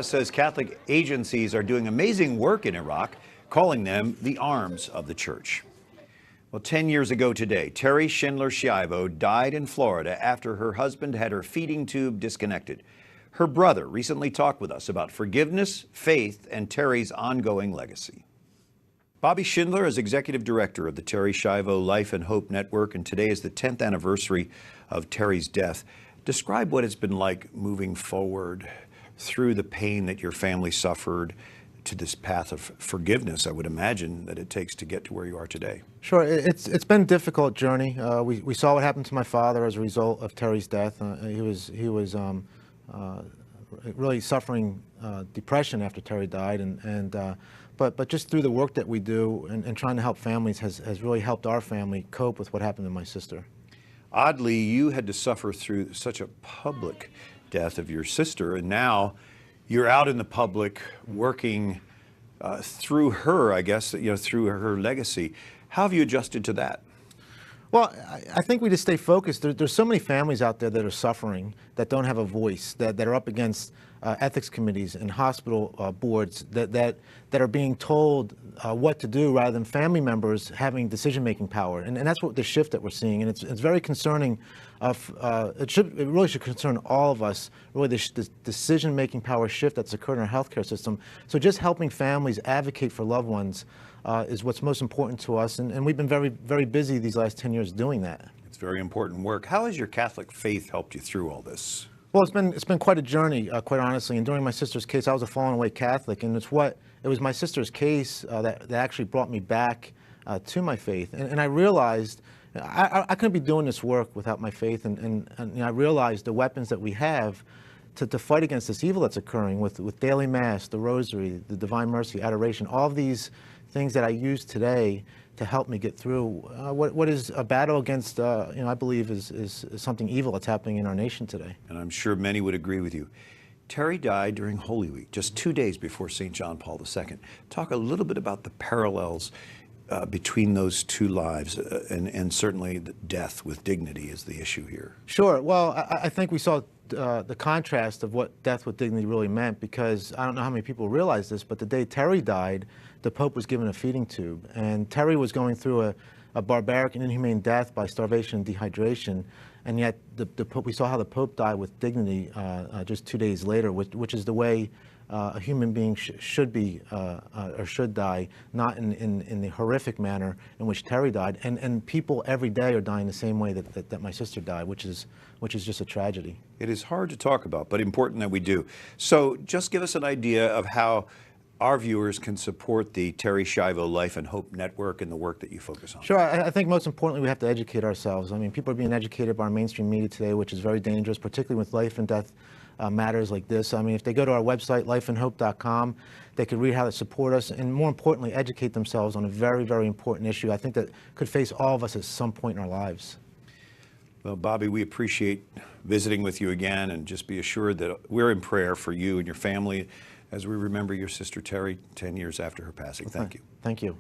Says Catholic agencies are doing amazing work in Iraq, calling them the arms of the church. Well, 10 years ago today, Terry Schindler died in Florida after her husband had her feeding tube disconnected. Her brother recently talked with us about forgiveness, faith, and Terry's ongoing legacy. Bobby Schindler is executive director of the Terry Schiavo Life and Hope Network, and today is the 10th anniversary of Terry's death. Describe what it's been like moving forward through the pain that your family suffered to this path of forgiveness, I would imagine, that it takes to get to where you are today. Sure. It's been a difficult journey. We saw what happened to my father as a result of Terry's death. He was really suffering depression after Terry died, but just through the work that we do and trying to help families has really helped our family cope with what happened to my sister. Oddly, you had to suffer through such a public death of your sister, and now you're out in the public working through her, I guess, through her legacy. How have you adjusted to that? Well, I think we just stay focused. There's so many families out there that are suffering, that don't have a voice, that are up against ethics committees and hospital boards that are being told what to do rather than family members having decision-making power. And that's what the shift that we're seeing. And it's very concerning. It really should concern all of us, really, this decision-making power shift that's occurred in our healthcare system. So just helping families advocate for loved ones is what's most important to us, and we've been very, very busy these last 10 years doing that. It's very important work. How has your Catholic faith helped you through all this? Well, it's been quite a journey, quite honestly. And during my sister's case, I was a fallen away Catholic, and it was my sister's case that actually brought me back to my faith. And I realized I couldn't be doing this work without my faith, and I realized the weapons that we have to fight against this evil that's occurring with daily mass, the rosary, the divine mercy, adoration, all of these things that I use today to help me get through what is a battle against, I believe is something evil that's happening in our nation today. And I'm sure many would agree with you. Terry died during Holy Week, just 2 days before St. John Paul II. Talk a little bit about the parallels between those two lives, and certainly the death with dignity is the issue here. Sure. Well, I think we saw the contrast of what death with dignity really meant, because I don't know how many people realize this, but the day Terry died, the Pope was given a feeding tube, and Terry was going through a barbaric and inhumane death by starvation and dehydration, and yet the Pope, we saw how the Pope died with dignity just 2 days later, which is the way a human being should be or should die, not in the horrific manner in which Terry died. And people every day are dying the same way that my sister died, which is just a tragedy. It is hard to talk about, but important that we do. So just give us an idea of how our viewers can support the Terry Schiavo Life and Hope Network and the work that you focus on. Sure. I think most importantly, we have to educate ourselves. I mean, people are being educated by our mainstream media today, which is very dangerous, particularly with life and death matters like this. I mean, if they go to our website, lifeandhope.com, they could read how to support us, and more importantly, educate themselves on a very, very important issue, I think, that could face all of us at some point in our lives. Well, Bobby, we appreciate visiting with you again, and just be assured that we're in prayer for you and your family as we remember your sister Terry 10 years after her passing. Thank you. Thank you.